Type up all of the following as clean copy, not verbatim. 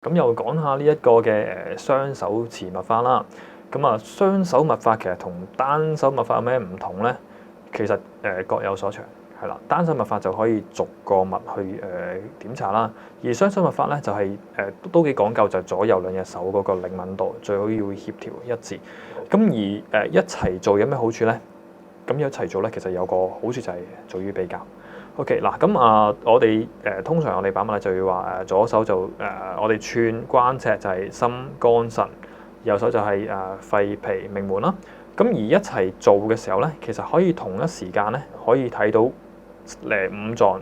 咁又講下呢一個嘅雙手持密法啦。咁啊，雙手密法其實同單手密法有咩唔同咧？其實各有所長，係啦。單手密法就可以逐個密去檢查啦，而雙手密法咧就係都幾講究，就左右兩隻手嗰個靈敏度最好要協調一致。咁而一齊做有咩好處咧？咁一齊做咧，其實有個好處就係做於比較。OK 嗱，咁我哋通常我哋把脈咧就要話左手就我哋串關尺就係心肝腎，右手就係肺脾命門啦。咁而一齊做嘅時候咧，其實可以同一時間咧可以睇到五臟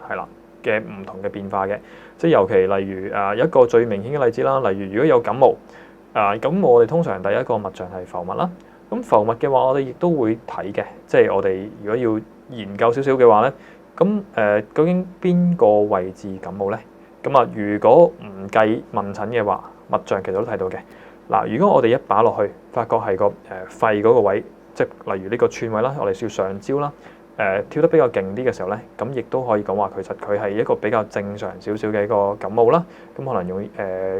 係啦嘅唔同嘅變化嘅。即係尤其例如有一個最明顯嘅例子啦，例如如果有感冒咁我哋通常第一個脈象係浮脈啦。咁浮脈嘅話，我哋亦都會睇嘅，即係我哋如果要研究少少嘅話咧，咁究竟邊個位置感冒咧？咁啊，如果唔計問診嘅話，脈象其實都睇到嘅。嗱，如果我哋一把落去，發覺係個肺嗰個位，即係例如呢個寸位啦，我哋要上焦啦，跳得比較勁啲嘅時候咧，咁亦都可以講話其實佢係一個比較正常少少嘅一個感冒啦。咁可能用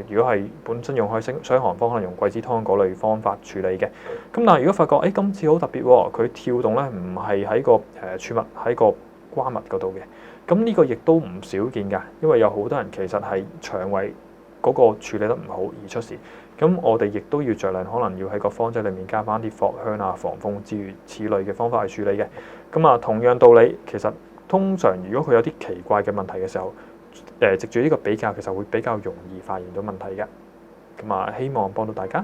如果係本身用開傷寒方，可能用桂枝湯嗰類方法處理嘅。咁但係如果發覺今次好特別喎，佢跳動咧唔係喺個寸脈喺個關脈嗰度嘅，咁呢個亦都唔少見㗎，因為有好多人其實係腸胃嗰個處理得唔好而出事。咁我哋亦都要酌量，可能要喺個方劑裡面加翻啲藿香啊、防風之餘此類嘅方法去處理嘅。咁啊，同樣道理，其實通常如果佢有啲奇怪嘅問題嘅時候，藉住呢個比較，其實會比較容易發現到問題嘅。咁啊，希望幫到大家。